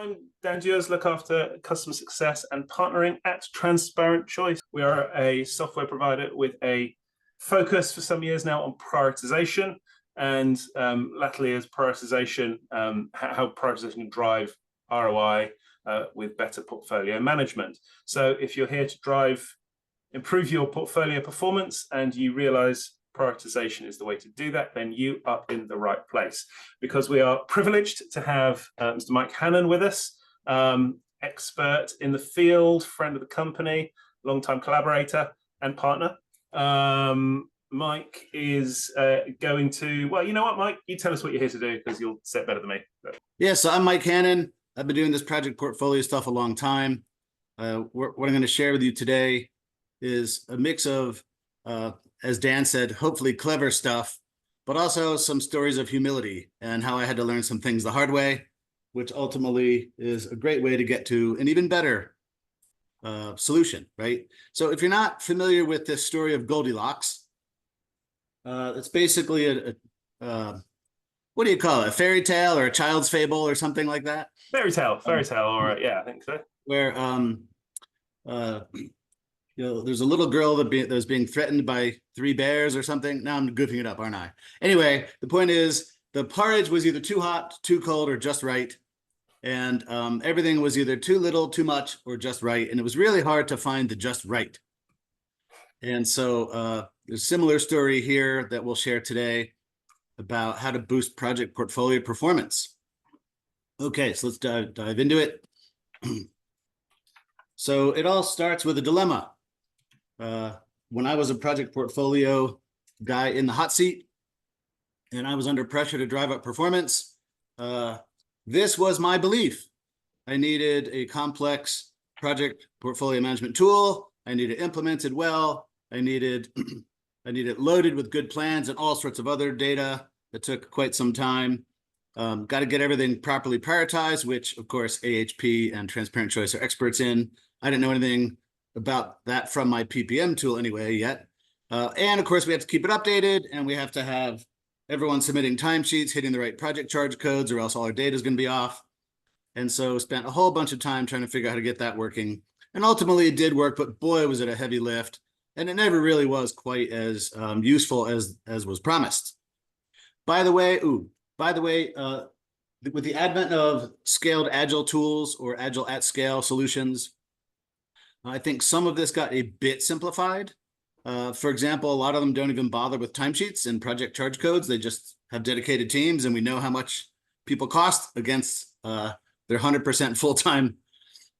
I'm Dan Dures, look after customer success and partnering at TransparentChoice. We are a software provider with a focus for some years now on prioritization, and latterly as prioritization, how prioritization can drive ROI with better portfolio management. So if you're here to improve your portfolio performance and you realize prioritization is the way to do that, then you are in the right place, because we are privileged to have Mr. Mike Hannan with us, expert in the field, friend of the company, longtime collaborator and partner. Mike is going to, well, you know what, Mike, you tell us what you're here to do, because you'll say it better than me. Yeah, so I'm Mike Hannan. I've been doing this project portfolio stuff a long time. What I'm going to share with you today is a mix of as Dan said, hopefully clever stuff, but also some stories of humility and how I had to learn some things the hard way, which ultimately is a great way to get to an even better solution, right? So if you're not familiar with this story of Goldilocks, it's basically what do you call it? A fairy tale or a child's fable or something like that? Fairy tale, or yeah, I think so. Where there's a little girl that was being threatened by 3 bears or something. Now I'm goofing it up, aren't I? Anyway, the point is the porridge was either too hot, too cold, or just right. And everything was either too little, too much, or just right. And it was really hard to find the just right. And so there's a similar story here that we'll share today about how to boost project portfolio performance. Okay, so let's dive into it. So it all starts with a dilemma. When I was a project portfolio guy in the hot seat and I was under pressure to drive up performance, this was my belief. I needed a complex project portfolio management tool. I needed it implemented well. I needed it loaded with good plans and all sorts of other data that took quite some time. Got to get everything properly prioritized, which of course AHP and TransparentChoice are experts in. I didn't know anything about that from my PPM tool anyway yet. And of course we have to keep it updated, and we have to have everyone submitting timesheets, hitting the right project charge codes, or else all our data is going to be off. And so spent a whole bunch of time trying to figure out how to get that working. And ultimately it did work, but boy, was it a heavy lift. And it never really was quite as useful as was promised. By the way, with the advent of scaled agile tools or agile at scale solutions, I think some of this got a bit simplified. For example, a lot of them don't even bother with timesheets and project charge codes. They just have dedicated teams, and we know how much people cost against their 100% full-time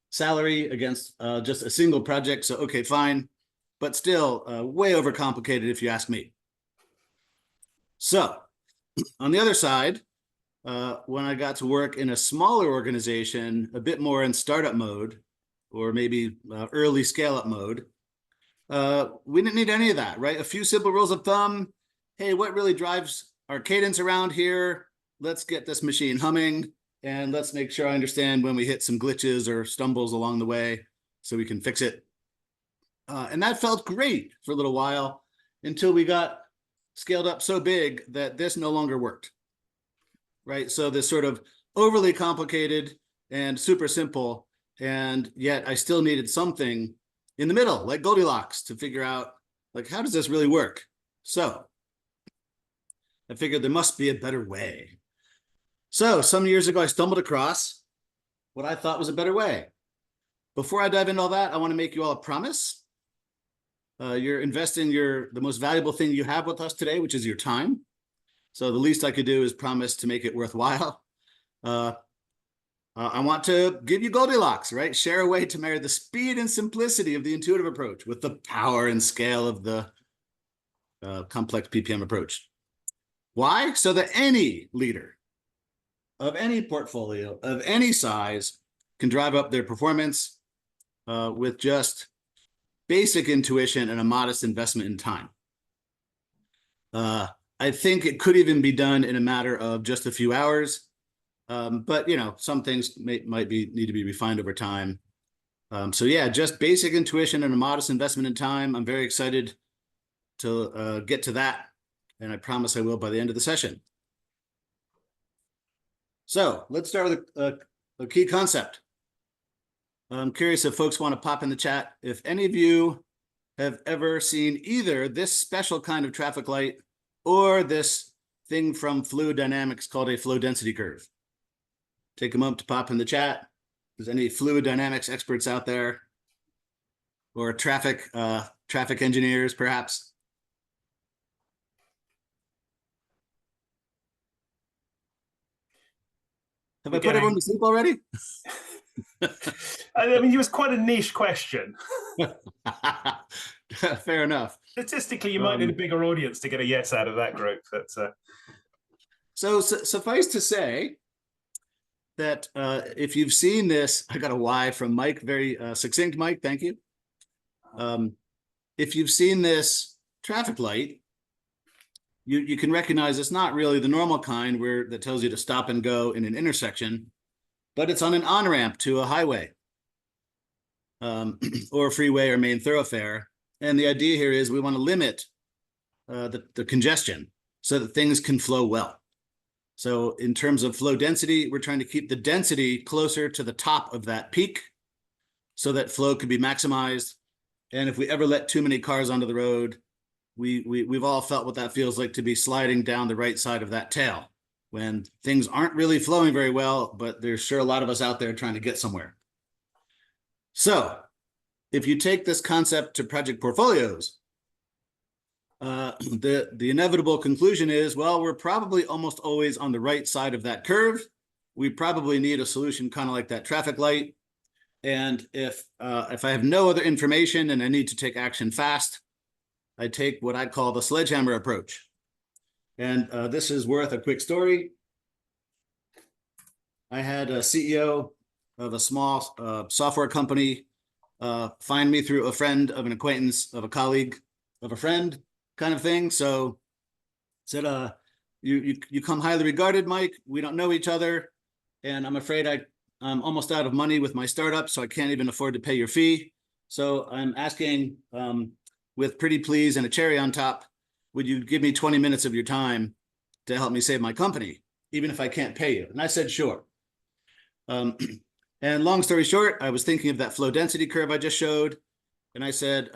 salary against just a single project. So, okay, fine, but still way overcomplicated if you ask me. So on the other side, when I got to work in a smaller organization, a bit more in startup mode, or maybe early scale-up mode, we didn't need any of that, right? A few simple rules of thumb. Hey, what really drives our cadence around here? Let's get this machine humming, and let's make sure I understand when we hit some glitches or stumbles along the way so we can fix it. And that felt great for a little while until we got scaled up so big that this no longer worked, right? So this sort of overly complicated and super simple, and yet I still needed something in the middle, like Goldilocks, to figure out, like, how does this really work? So I figured there must be a better way. So some years ago, I stumbled across what I thought was a better way. Before I dive into all that, I want to make you all a promise. You're investing the most valuable thing you have with us today, which is your time. So the least I could do is promise to make it worthwhile. I want to give you Goldilocks, right? Share a way to marry the speed and simplicity of the intuitive approach with the power and scale of the complex PPM approach. Why? So that any leader of any portfolio of any size can drive up their performance with just basic intuition and a modest investment in time. I think it could even be done in a matter of just a few hours. But some things might need to be refined over time. So yeah, just basic intuition and a modest investment in time. I'm very excited to get to that, and I promise I will by the end of the session. So let's start with a key concept. I'm curious if folks want to pop in the chat if any of you have ever seen either this special kind of traffic light or this thing from fluid dynamics called a flow density curve. Take a moment to pop in the chat. If there's any fluid dynamics experts out there, or traffic engineers, perhaps. Have I put everyone to sleep already? I mean, it was quite a niche question. Fair enough. Statistically, you might need a bigger audience to get a yes out of that group. But so suffice to say that if you've seen this, I got a Y from Mike, very succinct, Mike, thank you. If you've seen this traffic light, you can recognize it's not really the normal kind that tells you to stop and go in an intersection, but it's on an on-ramp to a highway or a freeway or main thoroughfare. And the idea here is we want to limit the congestion so that things can flow well. So in terms of flow density, we're trying to keep the density closer to the top of that peak so that flow can be maximized. And if we ever let too many cars onto the road, we've all felt what that feels like to be sliding down the right side of that tail when things aren't really flowing very well, but there's sure a lot of us out there trying to get somewhere. So if you take this concept to project portfolios, the inevitable conclusion is, well, we're probably almost always on the right side of that curve. We probably need a solution kind of like that traffic light. And if I have no other information and I need to take action fast, I take what I call the sledgehammer approach. And this is worth a quick story. I had a CEO of a small software company find me through a friend of an acquaintance of a colleague of a friend kind of thing. So said, you come highly regarded, Mike. We don't know each other. And I'm afraid I'm almost out of money with my startup, so I can't even afford to pay your fee. So I'm asking with pretty please and a cherry on top, would you give me 20 minutes of your time to help me save my company, even if I can't pay you? And I said, sure. And long story short, I was thinking of that flow density curve I just showed. And I said,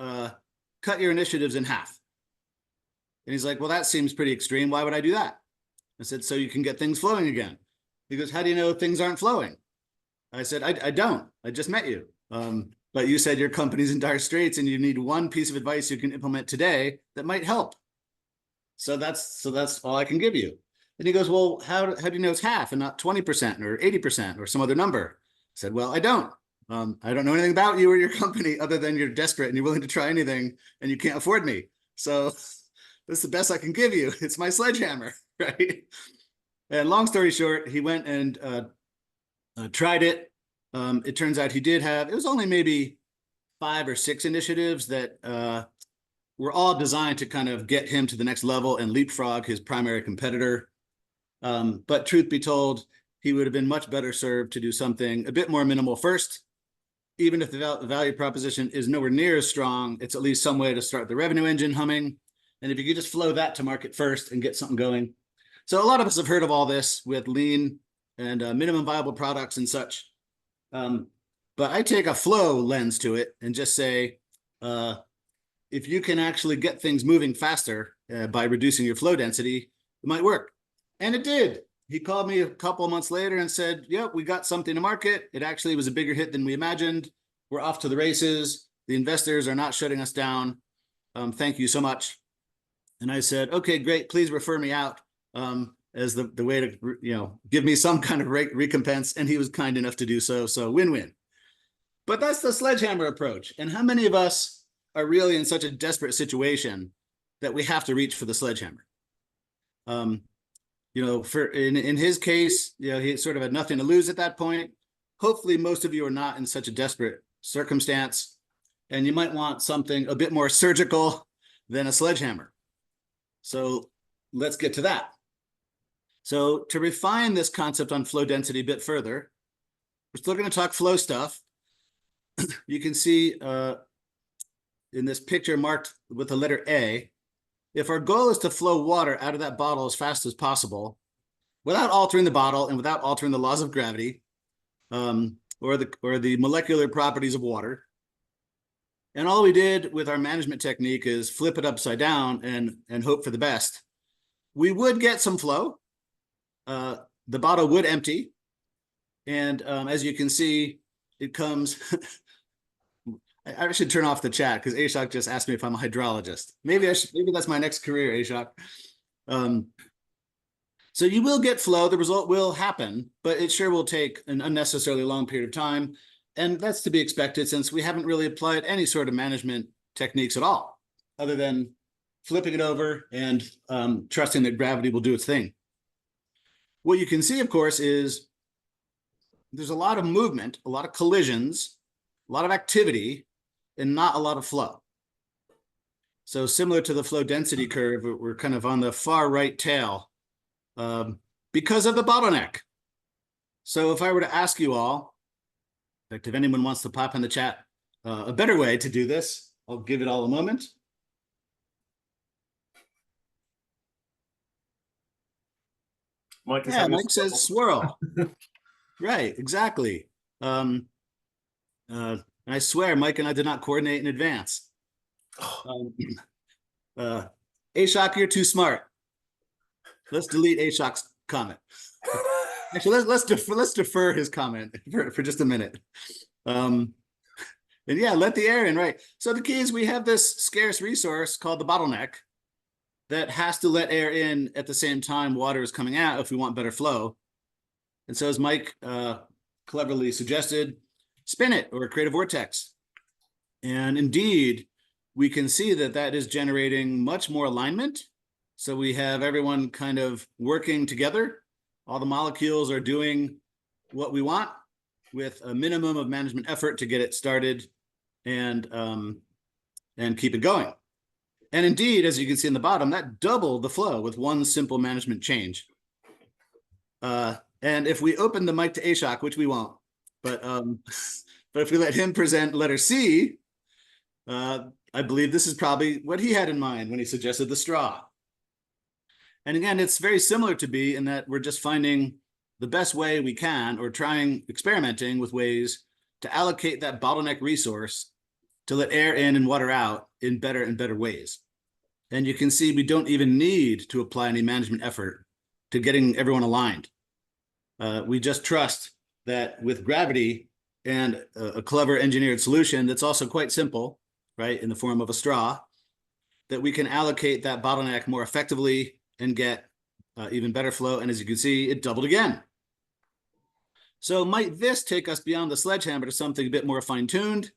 cut your initiatives in half. And he's like, well, that seems pretty extreme. Why would I do that? I said, so you can get things flowing again. He goes, how do you know things aren't flowing? I said, I don't. I just met you. But you said your company's in dire straits and you need one piece of advice you can implement today that might help. So that's all I can give you. And he goes, well, how do you know it's half and not 20% or 80% or some other number? I said, well, I don't. I don't know anything about you or your company other than you're desperate and you're willing to try anything and you can't afford me. So this is the best I can give you. It's my sledgehammer, right? And long story short, he went and tried it. It turns out he did have, it was only maybe 5 or 6 initiatives that were all designed to kind of get him to the next level and leapfrog his primary competitor. But truth be told, he would have been much better served to do something a bit more minimal first. Even if the value proposition is nowhere near as strong, it's at least some way to start the revenue engine humming. And if you could just flow that to market first and get something going. So a lot of us have heard of all this with lean and minimum viable products and such. But I take a flow lens to it and just say, if you can actually get things moving faster by reducing your flow density, it might work. And it did. He called me a couple of months later and said, yep, we got something to market. It actually was a bigger hit than we imagined. We're off to the races. The investors are not shutting us down. Thank you so much. And I said, okay, great. Please refer me out as the way to, give me some kind of recompense. And he was kind enough to do so. So win-win. But that's the sledgehammer approach. And how many of us are really in such a desperate situation that we have to reach for the sledgehammer? In his case, he sort of had nothing to lose at that point. Hopefully, most of you are not in such a desperate circumstance, and you might want something a bit more surgical than a sledgehammer. So let's get to that. So to refine this concept on flow density a bit further, we're still going to talk flow stuff. You can see in this picture marked with the letter A, if our goal is to flow water out of that bottle as fast as possible, without altering the bottle and without altering the laws of gravity, or the molecular properties of water. And all we did with our management technique is flip it upside down and hope for the best. We would get some flow. The bottle would empty. And as you can see, it comes. I should turn off the chat because Ashok just asked me if I'm a hydrologist. Maybe that's my next career, Ashok. So you will get flow. The result will happen, but it sure will take an unnecessarily long period of time. And that's to be expected since we haven't really applied any sort of management techniques at all, other than flipping it over and trusting that gravity will do its thing. What you can see, of course, is there's a lot of movement, a lot of collisions, a lot of activity, and not a lot of flow. So similar to the flow density curve, we're kind of on the far right tail because of the bottleneck. So if I were to ask you all, in fact, if anyone wants to pop in the chat, a better way to do this, I'll give it all a moment. Mike says swirl. Right, exactly. I swear, Mike and I did not coordinate in advance. Ashok, you're too smart. Let's delete Ashok's comment. Actually, let's defer his comment for just a minute. And yeah, let the air in, right? So the key is we have this scarce resource called the bottleneck that has to let air in at the same time water is coming out if we want better flow. And so as Mike cleverly suggested, spin it or create a vortex. And indeed, we can see that that is generating much more alignment. So we have everyone kind of working together. All the molecules are doing what we want with a minimum of management effort to get it started and keep it going. And indeed, as you can see in the bottom, that doubled the flow with one simple management change. And if we open the mic to Ashok, which we won't, but if we let him present letter C, I believe this is probably what he had in mind when he suggested the straw. And again, it's very similar to B in that we're just finding the best way we can or experimenting with ways to allocate that bottleneck resource to let air in and water out in better and better ways. And you can see we don't even need to apply any management effort to getting everyone aligned. We just trust that with gravity and a clever engineered solution that's also quite simple, right, in the form of a straw, that we can allocate that bottleneck more effectively and get even better flow. And as you can see, it doubled again. So might this take us beyond the sledgehammer to something a bit more fine-tuned?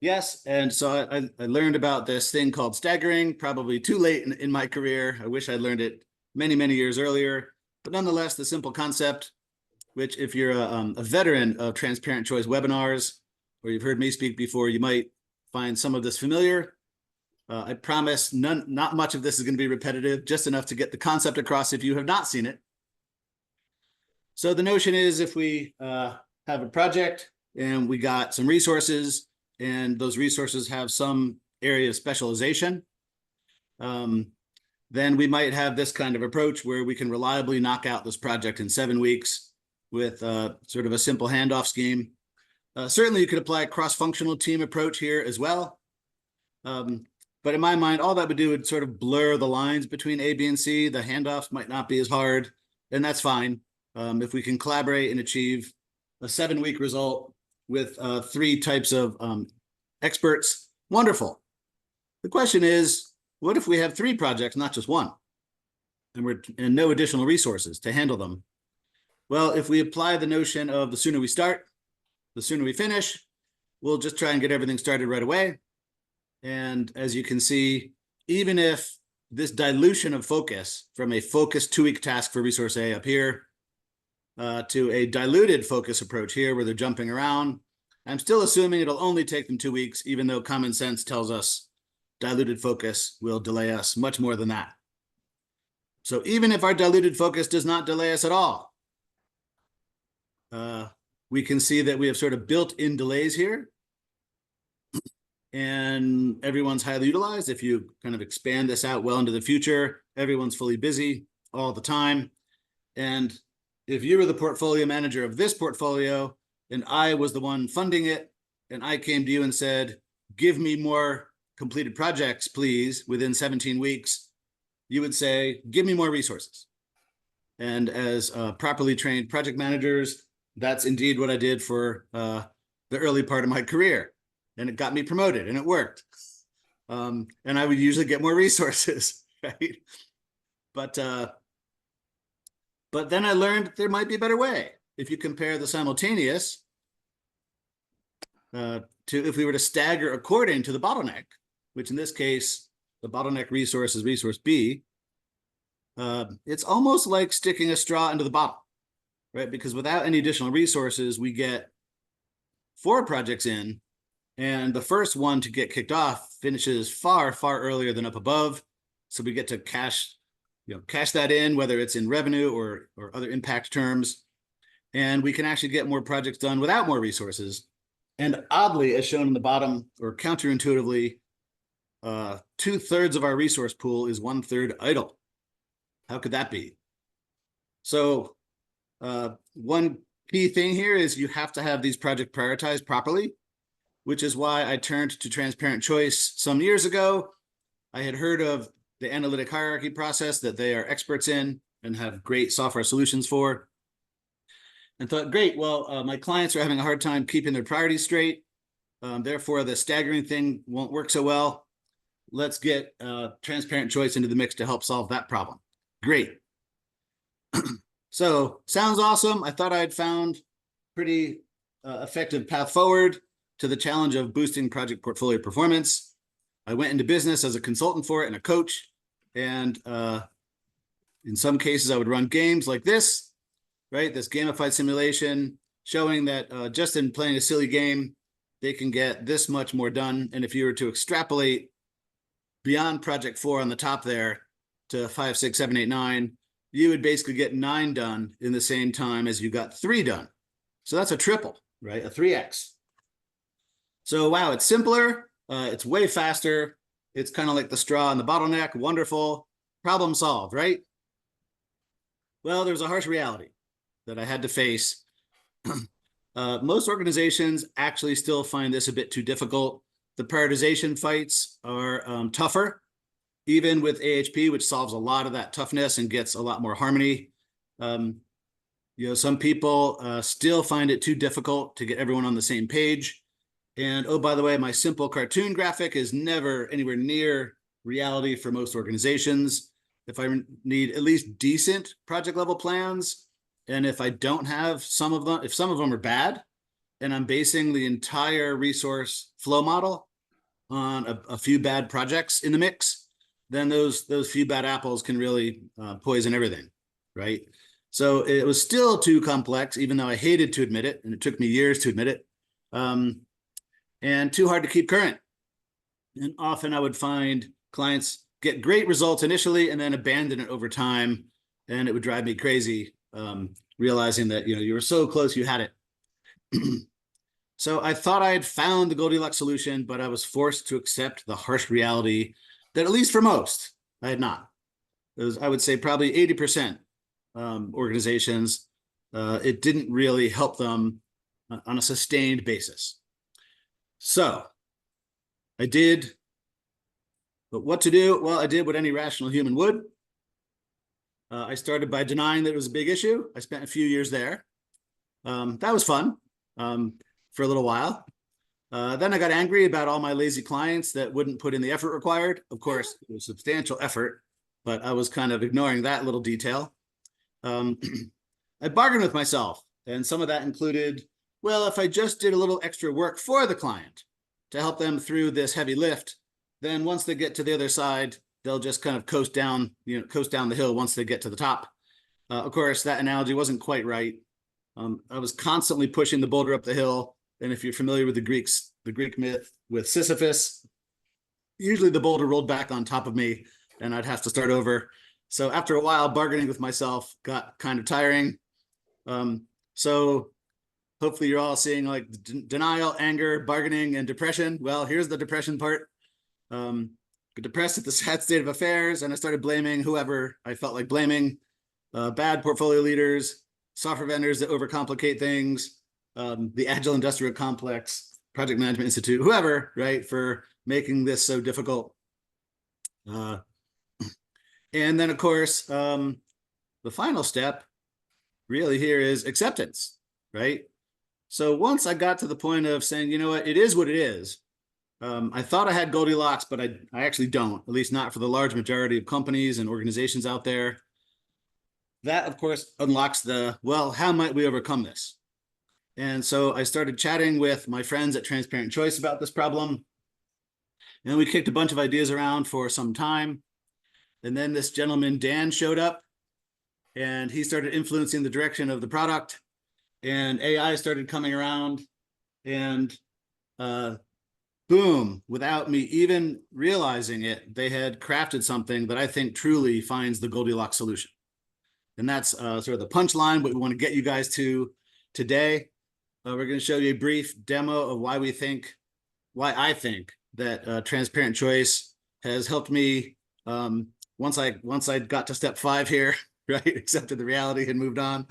Yes, and so I learned about this thing called staggering, probably too late in my career. I wish I'd learned it many, many years earlier. But nonetheless, the simple concept, which if you're a veteran of Transparent Choice webinars, or you've heard me speak before, you might find some of this familiar. I promise not much of this is going to be repetitive, just enough to get the concept across if you have not seen it. So the notion is if we have a project and we got some resources and those resources have some area of specialization, then we might have this kind of approach where we can reliably knock out this project in 7 weeks with sort of a simple handoff scheme. Certainly you could apply a cross-functional team approach here as well. But in my mind, all that would do would sort of blur the lines between A, B, and C. The handoffs might not be as hard, and that's fine. If we can collaborate and achieve a 7-week result with 3 types of experts, wonderful. The question is, what if we have 3 projects, not just one, and no additional resources to handle them? Well, if we apply the notion of the sooner we start, the sooner we finish, we'll just try and get everything started right away. And as you can see, even if this dilution of focus from a focused 2-week task for resource A up here to a diluted focus approach here where they're jumping around, I'm still assuming it'll only take them 2 weeks, even though common sense tells us diluted focus will delay us much more than that. So even if our diluted focus does not delay us at all, we can see that we have sort of built-in delays here. And everyone's highly utilized. If you kind of expand this out well into the future, everyone's fully busy all the time. And if you were the portfolio manager of this portfolio and I was the one funding it, and I came to you and said, give me more completed projects, please, within 17 weeks, you would say, give me more resources. And as properly trained project managers, that's indeed what I did for the early part of my career. And it got me promoted and it worked. And I would usually get more resources, right? But then I learned there might be a better way. If you compare the simultaneous to if we were to stagger according to the bottleneck, which in this case, the bottleneck resource is resource B, it's almost like sticking a straw into the bottle, right? Because without any additional resources, we get 4 projects in, and the first one to get kicked off finishes far, far earlier than up above. So we get to cash that in, whether it's in revenue or other impact terms. And we can actually get more projects done without more resources. And oddly, as shown in the bottom, or counterintuitively, 2/3 of our resource pool is 1/3 idle. How could that be? So one key thing here is you have to have these projects prioritized properly, which is why I turned to TransparentChoice some years ago. I had heard of the analytic hierarchy process that they are experts in and have great software solutions for, and thought, great, well, my clients are having a hard time keeping their priorities straight. Therefore, the staggering thing won't work so well. Let's get TransparentChoice into the mix to help solve that problem. Great. So sounds awesome. I thought I'd found pretty effective path forward to the challenge of boosting project portfolio performance. I went into business as a consultant for it and a coach. And in some cases, I would run games like this, right? This gamified simulation showing that just in playing a silly game, they can get this much more done. And if you were to extrapolate beyond project 4 on the top there to 5, 6, 7, 8, 9, you would basically get 9 done in the same time as you got 3 done. So that's a triple, right? A 3x. So wow, it's simpler. It's way faster. It's kind of like the straw in the bottleneck. Wonderful. Problem solved, right? Well, there's a harsh reality that I had to face. Most organizations actually still find this a bit too difficult. The prioritization fights are tougher, even with AHP, which solves a lot of that toughness and gets a lot more harmony. Some people still find it too difficult to get everyone on the same page. And oh, by the way, my simple cartoon graphic is never anywhere near reality for most organizations. If I need at least decent project level plans, and if I don't have some of them, if some of them are bad, and I'm basing the entire resource flow model on a few bad projects in the mix, then those few bad apples can really poison everything, right? So it was still too complex, even though I hated to admit it, and it took me years to admit it, and too hard to keep current. And often I would find clients get great results initially and then abandon it over time, and it would drive me crazy, realizing that you were so close, you had it. So I thought I had found the Goldilocks solution, but I was forced to accept the harsh reality that, at least for most, I had not. It was, I would say, probably 80% organizations, it didn't really help them on a sustained basis. So I did, but what to do? Well, I did what any rational human would. I started by denying that it was a big issue. I spent a few years there. That was fun for a little while. Then I got angry about all my lazy clients that wouldn't put in the effort required. Of course, it was substantial effort, but I was kind of ignoring that little detail. I bargained with myself, and some of that included, well, if I just did a little extra work for the client to help them through this heavy lift, then once they get to the other side, they'll just kind of coast down the hill once they get to the top. Of course, that analogy wasn't quite right. I was constantly pushing the boulder up the hill. And if you're familiar with the Greek myth with Sisyphus, usually the boulder rolled back on top of me and I'd have to start over. So after a while, bargaining with myself got kind of tiring. So hopefully you're all seeing like denial, anger, bargaining, and depression. Well, here's the depression part. Depressed at the sad state of affairs, and I started blaming whoever I felt like blaming, bad portfolio leaders, software vendors that overcomplicate things, the Agile Industrial Complex, Project Management Institute, whoever, right, for making this so difficult. And then, of course, the final step really here is acceptance, right? So once I got to the point of saying, you know what it is. I thought I had Goldilocks, but I actually don't, at least not for the large majority of companies and organizations out there. That, of course, unlocks well, how might we overcome this? And so I started chatting with my friends at TransparentChoice about this problem. And we kicked a bunch of ideas around for some time. And then this gentleman, Dan, showed up and he started influencing the direction of the product. And AI started coming around and boom, without me even realizing it, they had crafted something that I think truly finds the Goldilocks solution. And that's sort of the punchline, what we want to get you guys to today. We're going to show you a brief demo of why I think that TransparentChoice has helped me once I got to step 5 here, right, accepted the reality and moved on.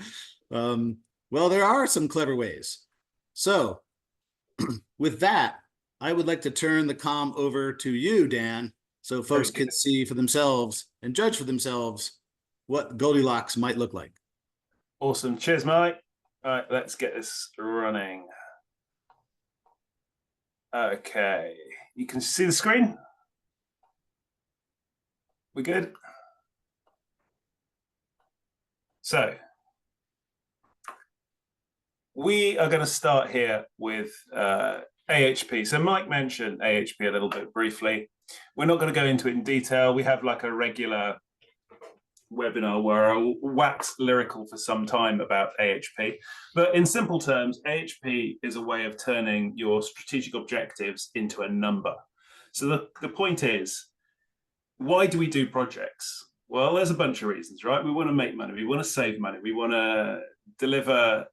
Well, there are some clever ways. So with that, I would like to turn the comm over to you, Dan, so folks can see for themselves and judge for themselves what Goldilocks might look like. Awesome. Cheers, Mike. All right, let's get this running. Okay, you can see the screen? We good? So we are going to start here with AHP. So Mike mentioned AHP a little bit briefly. We're not going to go into it in detail. We have like a regular webinar where I waxed lyrical for some time about AHP. But in simple terms, AHP is a way of turning your strategic objectives into a number. So the point is, why do we do projects? Well, there's a bunch of reasons, right? We want to make money. We want to save money. We want to deliver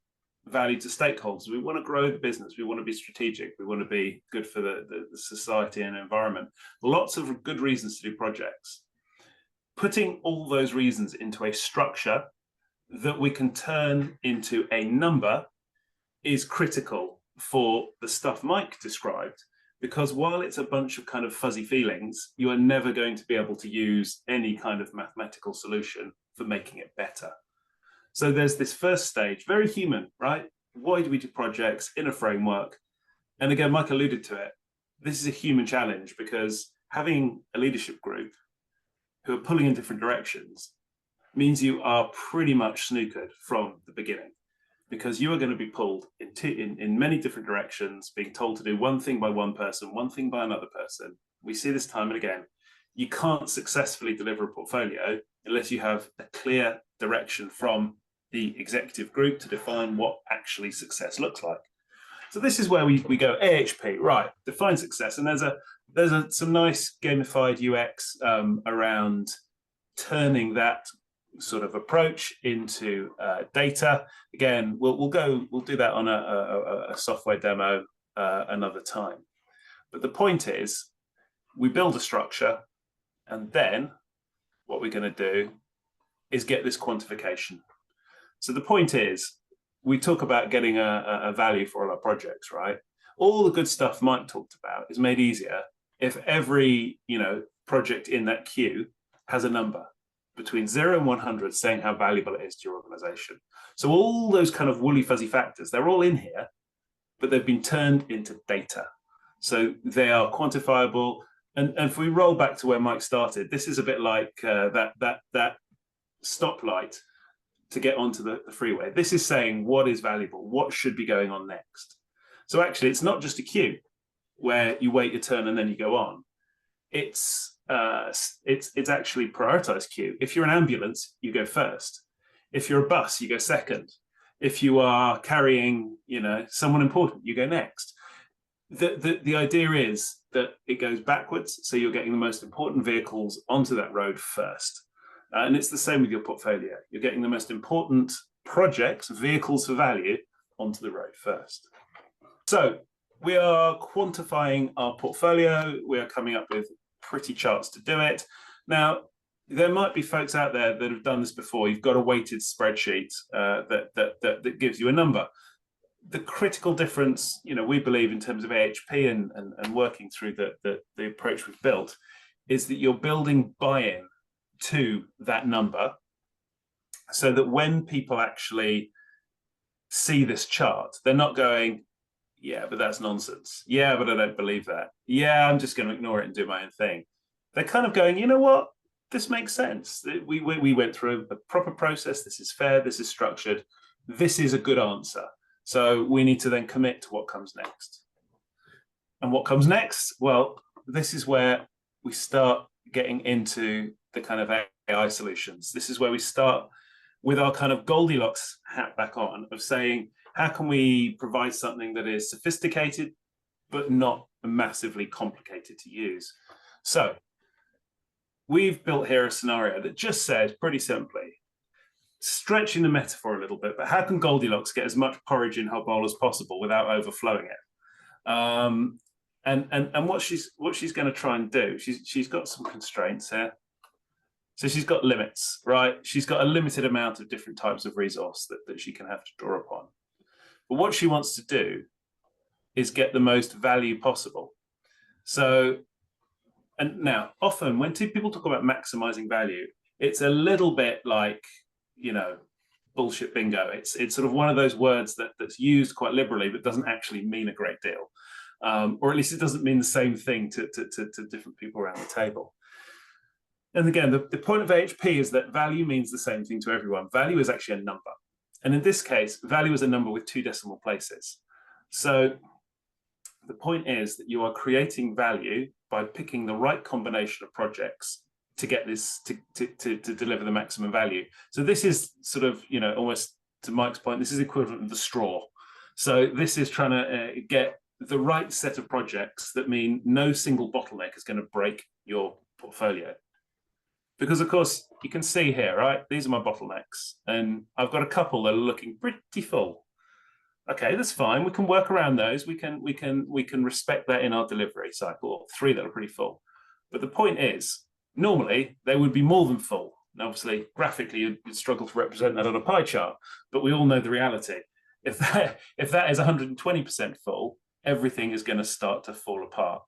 value to stakeholders. We want to grow the business. We want to be strategic. We want to be good for the society and environment. Lots of good reasons to do projects. Putting all those reasons into a structure that we can turn into a number is critical for the stuff Mike described, because while it's a bunch of kind of fuzzy feelings, you are never going to be able to use any kind of mathematical solution for making it better. So there's this first stage, very human, right? Why do we do projects in a framework? And again, Mike alluded to it. This is a human challenge because having a leadership group who are pulling in different directions means you are pretty much snookered from the beginning, because you are going to be pulled in many different directions, being told to do one thing by one person, one thing by another person. We see this time and again. You can't successfully deliver a portfolio unless you have a clear direction from the executive group to define what actually success looks like. So this is where we go AHP, right, define success. And there's some nice gamified UX around turning that sort of approach into data. Again, we'll do that on a software demo another time. But the point is, we build a structure, and then what we're going to do is get this quantification. So the point is, we talk about getting a value for all our projects, right? All the good stuff Mike talked about is made easier if every project in that queue has a number between 0 and 100 saying how valuable it is to your organization. So all those kind of woolly fuzzy factors, they're all in here, but they've been turned into data. So they are quantifiable. And if we roll back to where Mike started, this is a bit like that stoplight to get onto the freeway. This is saying what is valuable, what should be going on next. So actually, it's not just a queue where you wait your turn and then you go on. It's actually prioritized queue. If you're an ambulance, you go first. If you're a bus, you go second. If you are carrying, someone important, you go next. The idea is that it goes backwards, so you're getting the most important vehicles onto that road first. And it's the same with your portfolio. You're getting the most important projects, vehicles for value, onto the road first. So we are quantifying our portfolio. We are coming up with pretty charts to do it. Now, there might be folks out there that have done this before. You've got a weighted spreadsheet that gives you a number. The critical difference, we believe in terms of AHP and working through the approach we've built, is that you're building buy-in to that number, so that when people actually see this chart, they're not going, yeah, but that's nonsense. Yeah, but I don't believe that. Yeah, I'm just going to ignore it and do my own thing. They're kind of going, you know what? This makes sense. We went through a proper process. This is fair. This is structured. This is a good answer. So we need to then commit to what comes next. And what comes next? Well, this is where we start getting into the kind of AI solutions. This is where we start with our kind of Goldilocks hat back on, of saying, how can we provide something that is sophisticated, but not massively complicated to use? So we've built here a scenario that just said, pretty simply, stretching the metaphor a little bit, but how can Goldilocks get as much porridge in her bowl as possible without overflowing it? And what she's going to try and do, she's got some constraints here. So she's got limits, right? She's got a limited amount of different types of resource that she can have to draw upon. But what she wants to do is get the most value possible. So, and now often when two people talk about maximizing value, it's a little bit like, bullshit bingo. It's sort of one of those words that's used quite liberally, but doesn't actually mean a great deal. Or at least it doesn't mean the same thing to different people around the table. And again, the point of AHP is that value means the same thing to everyone. Value is actually a number. And in this case, value is a number with 2 decimal places. So the point is that you are creating value by picking the right combination of projects to get this, to deliver the maximum value. So this is sort of, almost to Mike's point, this is equivalent of the straw. So this is trying to get the right set of projects that mean no single bottleneck is going to break your portfolio. Because of course you can see here, right? These are my bottlenecks, and I've got a couple that are looking pretty full. Okay, that's fine. We can work around those. We can respect that in our delivery cycle, or 3 that are pretty full. But the point is, normally they would be more than full. And obviously, graphically, you'd struggle to represent that on a pie chart. But we all know the reality. If that is 120% full, everything is going to start to fall apart,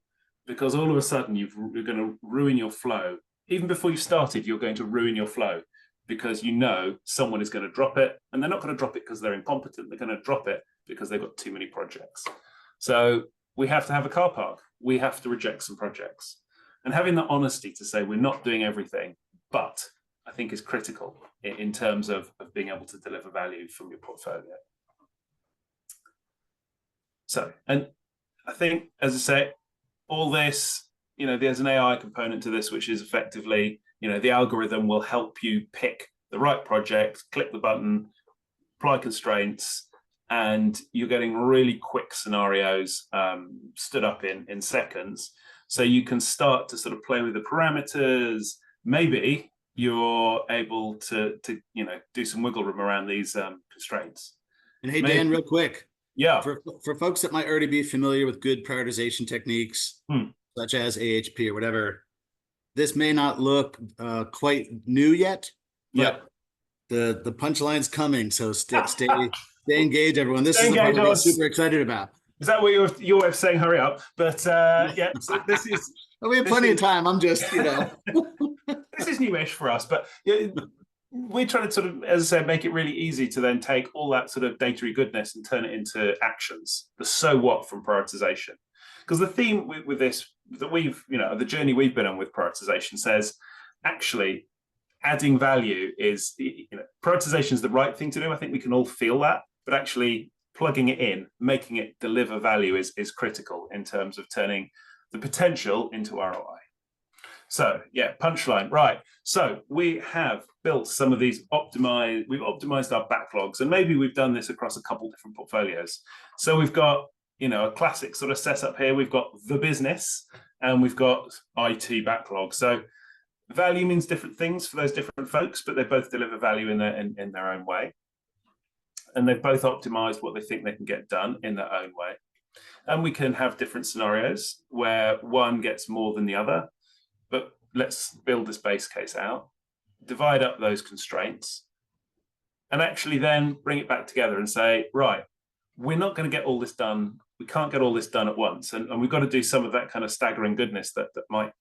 because all of a sudden you're going to ruin your flow. Even before you started, you're going to ruin your flow, because someone is going to drop it, and they're not going to drop it because they're incompetent. They're going to drop it because they've got too many projects. So we have to have a car park. We have to reject some projects. And having the honesty to say we're not doing everything, but I think is critical in terms of being able to deliver value from your portfolio. So, and I think, as I say, all this, there's an AI component to this, which is effectively, the algorithm will help you pick the right project, click the button, apply constraints, and you're getting really quick scenarios stood up in seconds. So you can start to sort of play with the parameters. Maybe you're able to do some wiggle room around these constraints. And hey, Dan, real quick. Yeah. For folks that might already be familiar with good prioritization techniques, such as AHP or whatever, this may not look quite new yet, but the punchline's coming. So stay engaged, everyone. This is the part I'm super excited about. Is that what your way of saying hurry up? But yeah, so this is. We have plenty of time. I'm just, This is newish for us, but we're trying to sort of, as I said, make it really easy to then take all that sort of data goodness and turn it into actions. The so what from prioritization. Because the theme with this, that we've, the journey we've been on with prioritization says, actually, adding value is, prioritization is the right thing to do. I think we can all feel that, but actually plugging it in, making it deliver value is critical in terms of turning the potential into ROI. So yeah, punchline, right. So we have built some of these we've optimized our backlogs, and maybe we've done this across a couple different portfolios. So we've got, a classic sort of setup here. We've got the business and we've got IT backlog. So value means different things for those different folks, but they both deliver value in their own way. And they've both optimized what they think they can get done in their own way. And we can have different scenarios where one gets more than the other. But let's build this base case out, divide up those constraints, and actually then bring it back together and say, right, we're not going to get all this done. We can't get all this done at once. And we've got to do some of that kind of staggering goodness that Mike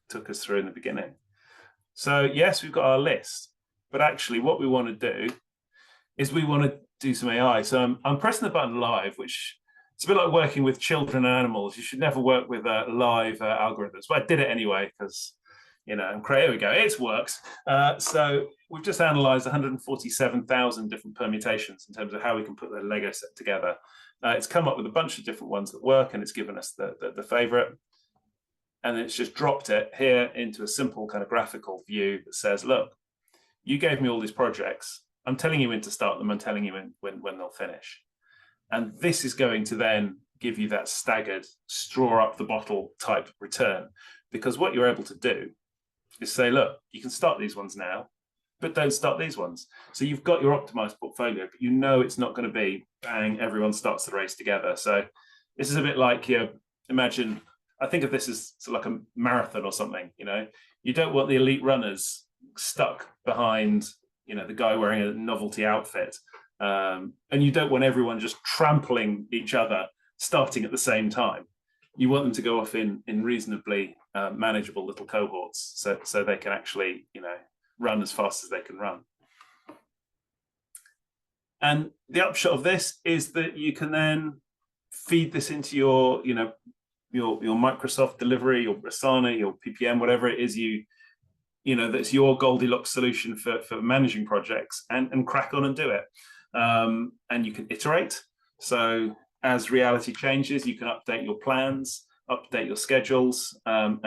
took us through in the beginning. So yes, we've got our list, but actually what we want to do is we want to do some AI. So I'm pressing the button live, which it's a bit like working with children and animals. You should never work with live algorithms. But I did it anyway because, I'm creative. Here we go. It works. So we've just analyzed 147,000 different permutations in terms of how we can put the Lego set together. It's come up with a bunch of different ones that work, and it's given us the favorite. And it's just dropped it here into a simple kind of graphical view that says, look, you gave me all these projects. I'm telling you when to start them. I'm telling you when they'll finish. And this is going to then give you that staggered straw up the bottle type return, because what you're able to do is say, look, you can start these ones now, but don't start these ones. So you've got your optimized portfolio, but it's not going to be bang, everyone starts the race together. So this is a bit like, imagine, I think of this as like a marathon or something. You don't want the elite runners stuck behind, the guy wearing a novelty outfit. And you don't want everyone just trampling each other, starting at the same time. You want them to go off in reasonably manageable little cohorts, so they can actually, run as fast as they can run. And the upshot of this is that you can then feed this into your Microsoft delivery, your Asana, your PPM, whatever it is that's your Goldilocks solution for managing projects, and crack on and do it. And you can iterate. So as reality changes, you can update your plans, update your schedules, and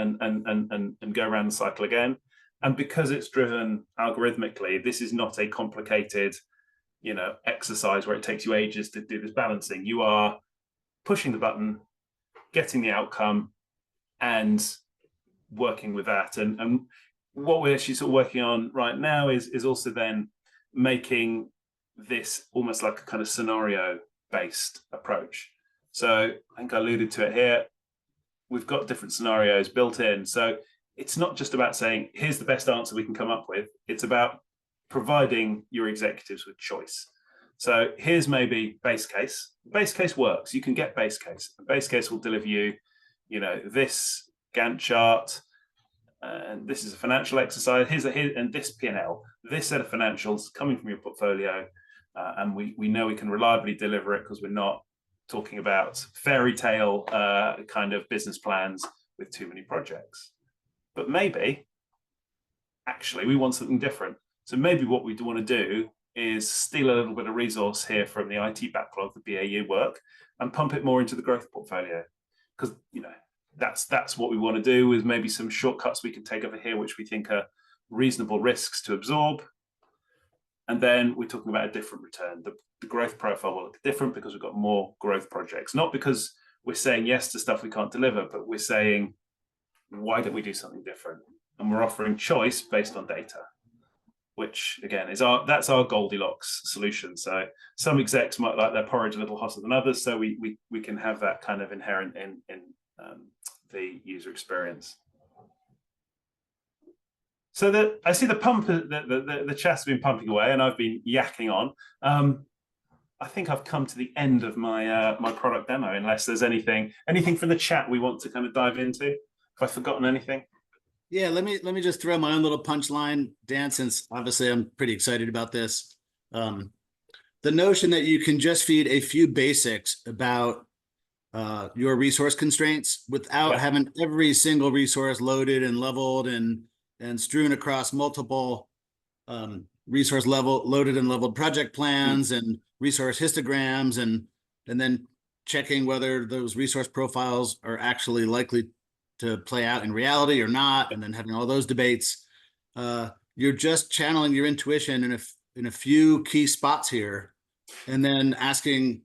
go around the cycle again. And because it's driven algorithmically, this is not a complicated, exercise where it takes you ages to do this balancing. You are pushing the button, getting the outcome, and working with that. And what we're actually sort of working on right now is also then making this almost like a kind of scenario-based approach. So I think I alluded to it here. We've got different scenarios built in. So it's not just about saying, here's the best answer we can come up with. It's about providing your executives with choice. So here's maybe base case. Base case works. You can get base case. Base case will deliver you, this Gantt chart, and this is a financial exercise. And this P&L, this set of financials coming from your portfolio, and we know we can reliably deliver it because we're not talking about fairy tale kind of business plans with too many projects. But maybe, actually, we want something different. So maybe what we do want to do is steal a little bit of resource here from the IT backlog, the BAU work, and pump it more into the growth portfolio. Because, that's what we want to do, with maybe some shortcuts we can take over here, which we think are reasonable risks to absorb. And then we're talking about a different return. The growth profile will look different because we've got more growth projects, not because we're saying yes to stuff we can't deliver, but we're saying, why don't we do something different? And we're offering choice based on data, which again that's our Goldilocks solution. So some execs might like their porridge a little hotter than others, so we can have that kind of inherent in the user experience. So I see the pump, the chat's been pumping away, and I've been yakking on. I think I've come to the end of my my product demo, unless there's anything from the chat we want to kind of dive into. Have I forgotten anything? Yeah, let me just throw my own little punchline, Dan, since obviously I'm pretty excited about this. The notion that you can just feed a few basics about your resource constraints without having every single resource loaded and leveled and strewn across multiple resource loaded and leveled project plans and resource histograms, and then checking whether those resource profiles are actually likely to play out in reality or not, and then having all those debates. You're just channeling your intuition in a few key spots here, and then asking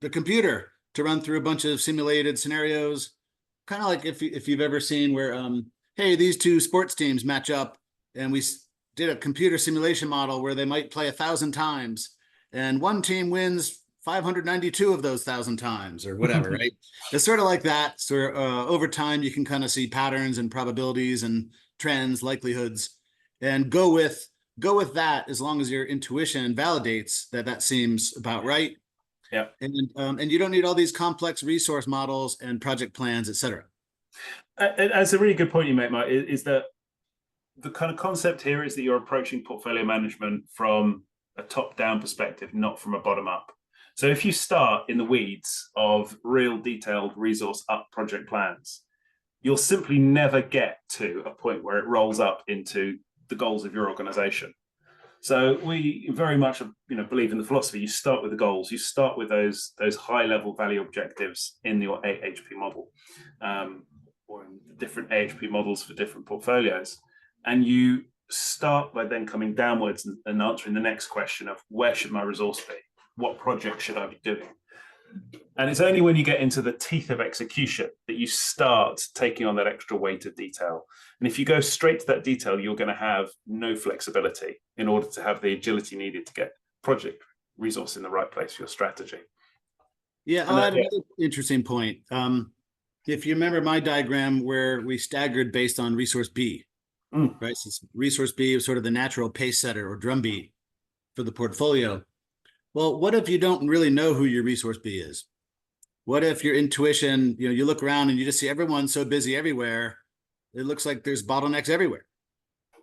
the computer to run through a bunch of simulated scenarios, kind of like if you've ever seen where, hey, these two sports teams match up, and we did a computer simulation model where they might play 1,000 times, and one team wins 592 of those 1,000 times or whatever, right? It's sort of like that. So over time, you can kind of see patterns and probabilities and trends, likelihoods, and go with that as long as your intuition validates that that seems about right. Yeah. And you don't need all these complex resource models and project plans, et cetera. That's a really good point you make, Mike, is that the kind of concept here is that you're approaching portfolio management from a top-down perspective, not from a bottom-up. So if you start in the weeds of real detailed resource up project plans, you'll simply never get to a point where it rolls up into the goals of your organization. So we very much, believe in the philosophy. You start with the goals. You start with those high-level value objectives in your AHP model, or in the different AHP models for different portfolios, and you start by then coming downwards and answering the next question of where should my resource be? What project should I be doing? And it's only when you get into the teeth of execution that you start taking on that extra weight of detail. And if you go straight to that detail, you're going to have no flexibility in order to have the agility needed to get project resource in the right place for your strategy. Yeah, I'll add another interesting point. If you remember my diagram where we staggered based on resource B, right? So resource B is sort of the natural pace setter or drumbeat for the portfolio. Well, what if you don't really know who your resource B is? What if your intuition, you look around and you just see everyone so busy everywhere, it looks like there's bottlenecks everywhere.